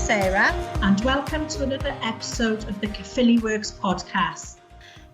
Sarah. And welcome to another episode of the Caerphilly Works podcast.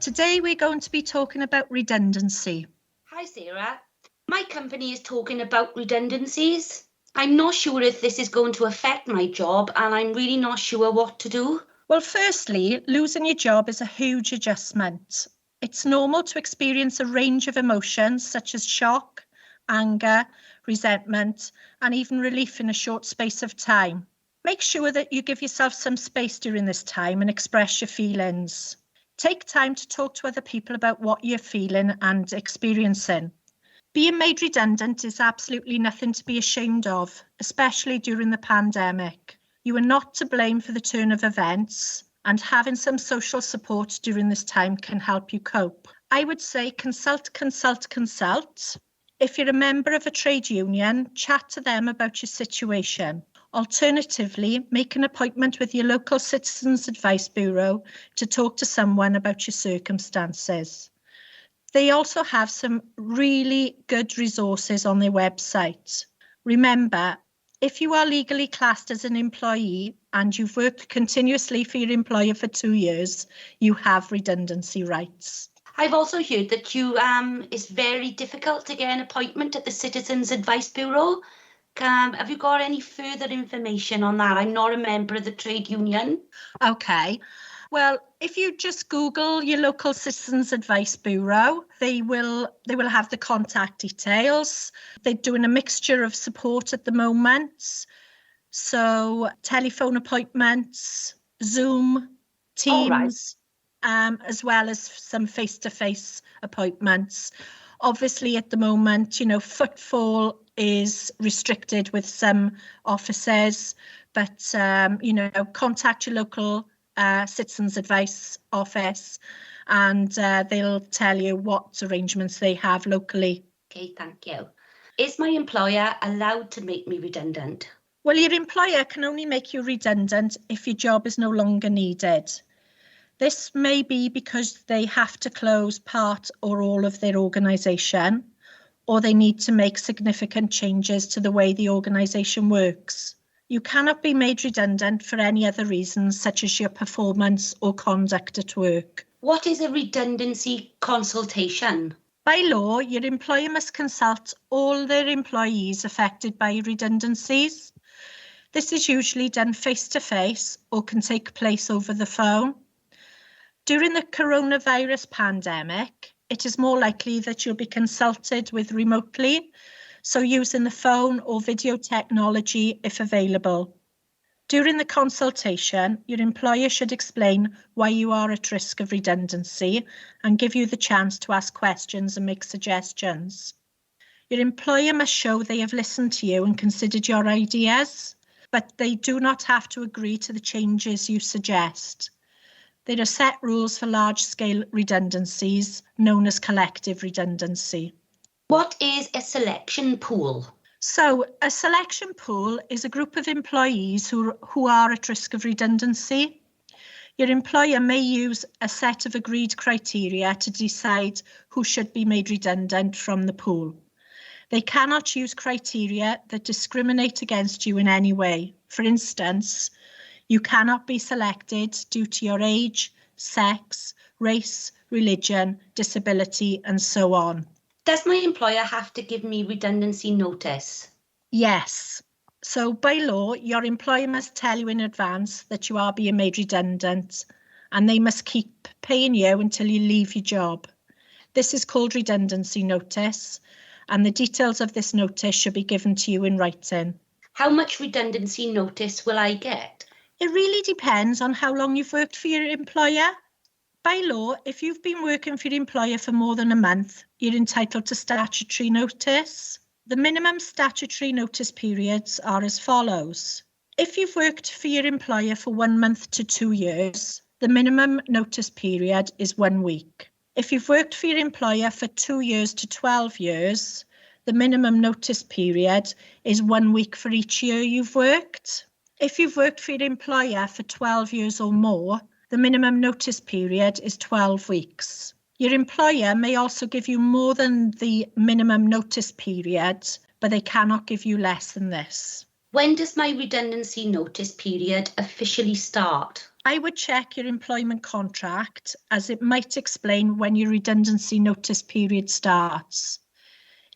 Today we're going to be talking about redundancy. Hi Sarah, my company is talking about redundancies. I'm not sure if this is going to affect my job and I'm really not sure what to do. Well, firstly, losing your job is a huge adjustment. It's normal to experience a range of emotions such as shock, anger, resentment, and even relief in a short space of time. Make sure that you give yourself some space during this time and express your feelings. Take time to talk to other people about what you're feeling and experiencing. Being made redundant is absolutely nothing to be ashamed of, especially during the pandemic. You are not to blame for the turn of events, and having some social support during this time can help you cope. I would say consult. If you're a member of a trade union, chat to them about your situation. Alternatively, make an appointment with your local Citizens Advice Bureau to talk to someone about your circumstances. They also have some really good resources on their website. Remember, if you are legally classed as an employee and you've worked continuously for your employer for 2 years, you have redundancy rights. I've also heard that it's very difficult to get an appointment at the Citizens Advice Bureau. Have you got any further information on that? I'm not a member of the trade union. Okay. Well, if you just Google your local Citizens Advice Bureau, they will have the contact details. They're doing a mixture of support at the moment. So telephone appointments, Zoom, Teams, as well as some face-to-face appointments. Obviously, at the moment, footfall is restricted with some offices, but, contact your local Citizens Advice office and they'll tell you what arrangements they have locally. Okay, thank you. Is my employer allowed to make me redundant? Well, your employer can only make you redundant if your job is no longer needed. This may be because they have to close part or all of their organisation, or they need to make significant changes to the way the organisation works. You cannot be made redundant for any other reasons, such as your performance or conduct at work. What is a redundancy consultation? By law, your employer must consult all their employees affected by redundancies. This is usually done face-to-face or can take place over the phone. During the coronavirus pandemic, it is more likely that you'll be consulted with remotely, so using the phone or video technology if available. During the consultation, your employer should explain why you are at risk of redundancy and give you the chance to ask questions and make suggestions. Your employer must show they have listened to you and considered your ideas, but they do not have to agree to the changes you suggest. There are set rules for large-scale redundancies, known as collective redundancy. What is a selection pool? So, a selection pool is a group of employees who are at risk of redundancy. Your employer may use a set of agreed criteria to decide who should be made redundant from the pool. They cannot use criteria that discriminate against you in any way. For instance, you cannot be selected due to your age, sex, race, religion, disability, and so on. Does my employer have to give me redundancy notice? Yes. So by law, your employer must tell you in advance that you are being made redundant, and they must keep paying you until you leave your job. This is called redundancy notice, and the details of this notice should be given to you in writing. How much redundancy notice will I get? It really depends on how long you've worked for your employer. By law, if you've been working for your employer for more than a month, you're entitled to statutory notice. The minimum statutory notice periods are as follows. If you've worked for your employer for 1 month to 2 years, the minimum notice period is 1 week. If you've worked for your employer for 2 years to 12 years, the minimum notice period is 1 week for each year you've worked. If you've worked for your employer for 12 years or more, the minimum notice period is 12 weeks. Your employer may also give you more than the minimum notice period, but they cannot give you less than this. When does my redundancy notice period officially start? I would check your employment contract, as it might explain when your redundancy notice period starts.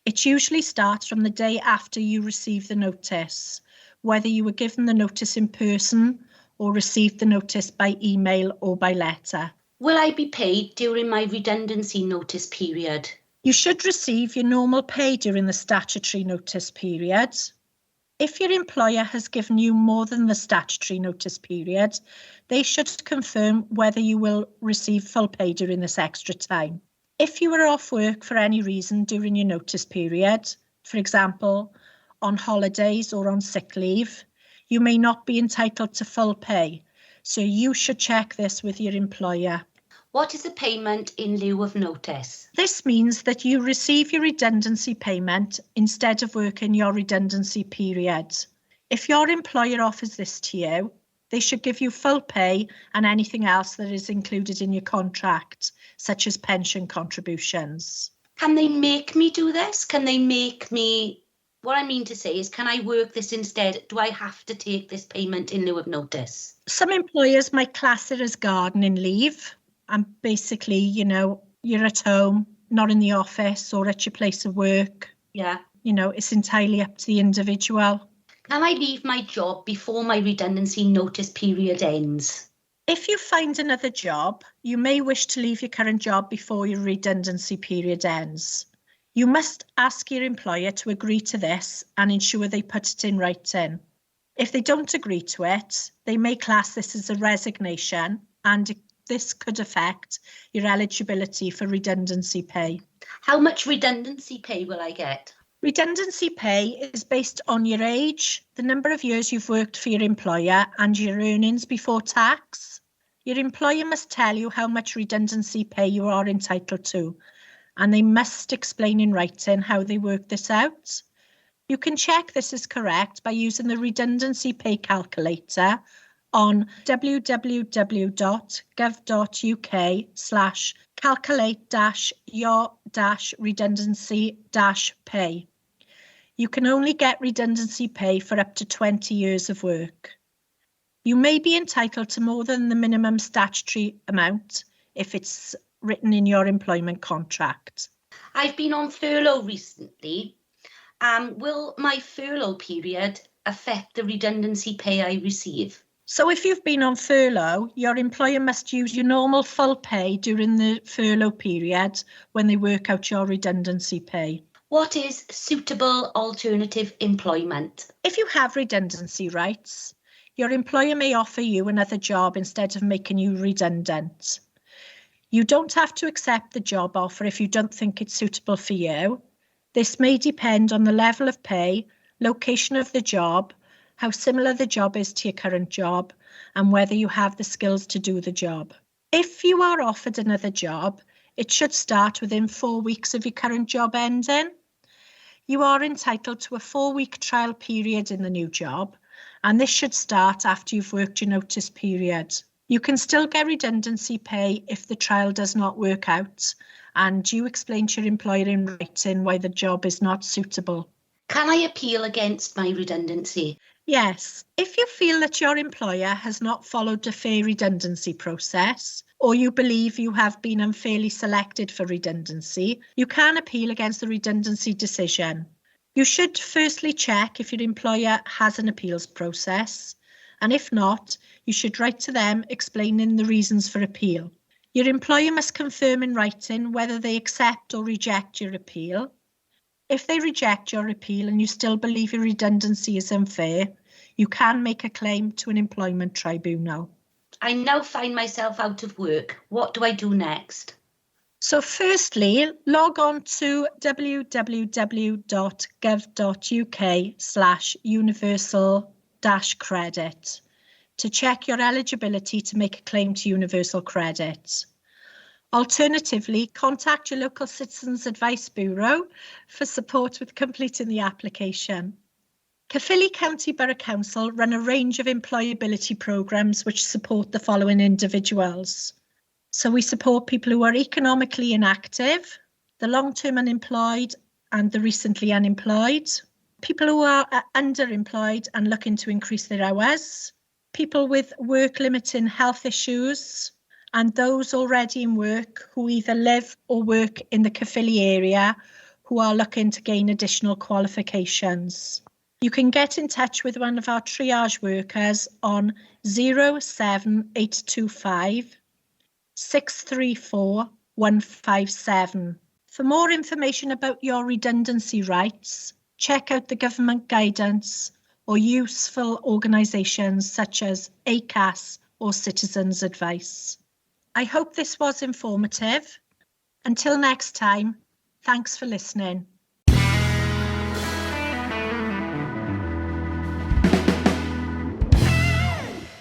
It usually starts from the day after you receive the notice, whether you were given the notice in person or received the notice by email or by letter. Will I be paid during my redundancy notice period? You should receive your normal pay during the statutory notice period. If your employer has given you more than the statutory notice period, they should confirm whether you will receive full pay during this extra time. If you were off work for any reason during your notice period, for example, on holidays or on sick leave, you may not be entitled to full pay, so you should check this with your employer. What is a payment in lieu of notice? This means that you receive your redundancy payment instead of working your redundancy period. If your employer offers this to you, they should give you full pay and anything else that is included in your contract, such as pension contributions. Can they make me do this? Can they make me... What I mean to say is, can I work this instead? Do I have to take this payment in lieu of notice? Some employers might class it as gardening leave. And basically, you're at home, not in the office or at your place of work. Yeah. It's entirely up to the individual. Can I leave my job before my redundancy notice period ends? If you find another job, you may wish to leave your current job before your redundancy period ends. You must ask your employer to agree to this and ensure they put it in writing. If they don't agree to it, they may class this as a resignation, and this could affect your eligibility for redundancy pay. How much redundancy pay will I get? Redundancy pay is based on your age, the number of years you've worked for your employer, and your earnings before tax. Your employer must tell you how much redundancy pay you are entitled to, and they must explain in writing how they work this out. You can check this is correct by using the redundancy pay calculator on www.gov.uk/calculate-your-redundancy-pay. You can only get redundancy pay for up to 20 years of work. You may be entitled to more than the minimum statutory amount if it's written in your employment contract. I've been on furlough recently. Will my furlough period affect the redundancy pay I receive? So if you've been on furlough, your employer must use your normal full pay during the furlough period when they work out your redundancy pay. What is suitable alternative employment? If you have redundancy rights, your employer may offer you another job instead of making you redundant. You don't have to accept the job offer if you don't think it's suitable for you. This may depend on the level of pay, location of the job, how similar the job is to your current job, and whether you have the skills to do the job. If you are offered another job, it should start within 4 weeks of your current job ending. You are entitled to a 4-week trial period in the new job, and this should start after you've worked your notice period. You can still get redundancy pay if the trial does not work out, and you explain to your employer in writing why the job is not suitable. Can I appeal against my redundancy? Yes, if you feel that your employer has not followed a fair redundancy process, or you believe you have been unfairly selected for redundancy, you can appeal against the redundancy decision. You should firstly check if your employer has an appeals process, and if not, you should write to them explaining the reasons for appeal. Your employer must confirm in writing whether they accept or reject your appeal. If they reject your appeal and you still believe your redundancy is unfair, you can make a claim to an employment tribunal. I now find myself out of work. What do I do next? So firstly, log on to www.gov.uk/universal-credit to check your eligibility to make a claim to universal credit. Alternatively, contact your local Citizens Advice Bureau for support with completing the application. Caerphilly County Borough Council run a range of employability programmes which support the following individuals. So we support people who are economically inactive, the long-term unemployed and the recently unemployed. people who are underemployed and looking to increase their hours, people with work-limiting health issues, and those already in work who either live or work in the Caerphilly area who are looking to gain additional qualifications. You can get in touch with one of our triage workers on 07825 634 157. For more information about your redundancy rights, check out the government guidance or useful organisations such as ACAS or Citizens Advice. I hope this was informative. Until next time, thanks for listening.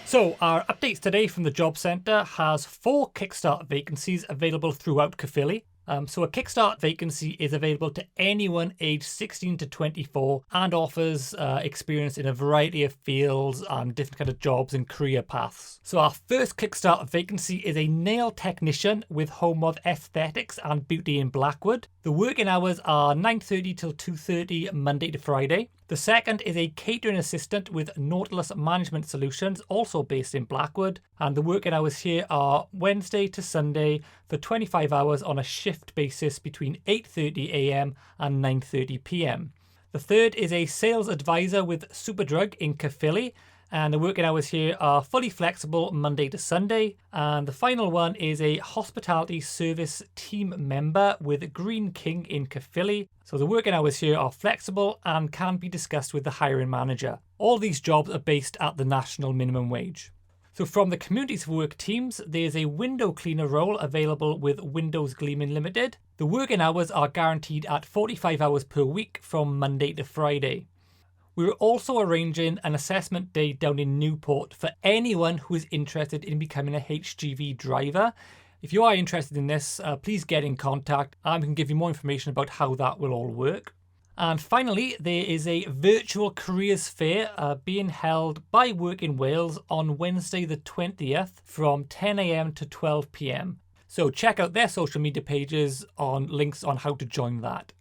So our updates today from the Job Centre has 4 Kickstart vacancies available throughout Caerphilly. So a Kickstart vacancy is available to anyone aged 16 to 24 and offers experience in a variety of fields and different kind of jobs and career paths. So our first Kickstart vacancy is a nail technician with home of aesthetics and beauty in Blackwood. The working hours are 9:30 till 2:30 Monday to Friday. The second is a catering assistant with Nautilus Management Solutions, also based in Blackwood. And the working hours here are Wednesday to Sunday for 25 hours on a shift basis between 8:30 a.m. and 9:30 p.m. The third is a sales advisor with Superdrug in Caerphilly. And the working hours here are fully flexible Monday to Sunday. And the final one is a hospitality service team member with Green King in Caerphilly. So the working hours here are flexible and can be discussed with the hiring manager. All these jobs are based at the national minimum wage. So from the Communities for Work teams, there's a window cleaner role available with Windows Gleaming Limited. The working hours are guaranteed at 45 hours per week from Monday to Friday. We're also arranging an assessment day down in Newport for anyone who is interested in becoming a HGV driver. If you are interested in this, please get in contact and we can give you more information about how that will all work. And finally, there is a virtual careers fair being held by Work in Wales on Wednesday the 20th from 10 a.m. to 12 p.m. So check out their social media pages on links on how to join that.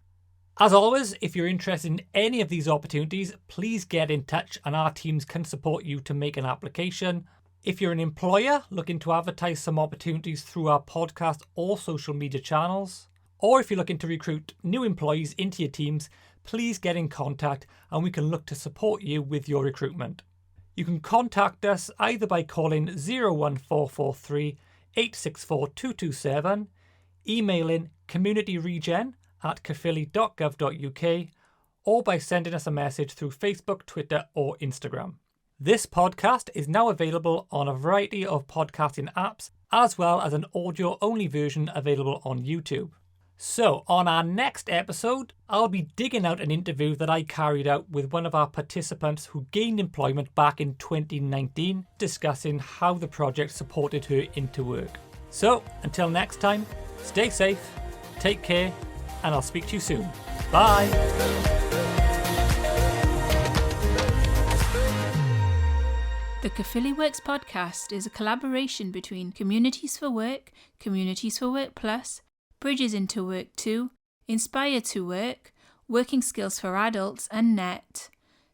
As always, if you're interested in any of these opportunities, please get in touch and our teams can support you to make an application. If you're an employer looking to advertise some opportunities through our podcast or social media channels, or if you're looking to recruit new employees into your teams, please get in contact and we can look to support you with your recruitment. You can contact us either by calling 01443 864 227, emailing communityregen@caerphilly.gov.uk, or by sending us a message through Facebook, Twitter or Instagram. This podcast is now available on a variety of podcasting apps, as well as an audio-only version available on YouTube. So, on our next episode, I'll be digging out an interview that I carried out with one of our participants who gained employment back in 2019, discussing how the project supported her into work. So, until next time, stay safe, take care, and I'll speak to you soon. Bye! The Caerphilly Works podcast is a collaboration between Communities for Work, Communities for Work Plus, Bridges into Work 2, Inspire to Work, Working Skills for Adults, and NET.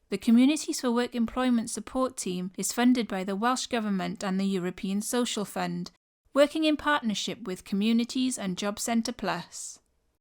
The Communities for Work Employment Support Team is funded by the Welsh Government and the European Social Fund, working in partnership with Communities and Job Centre Plus.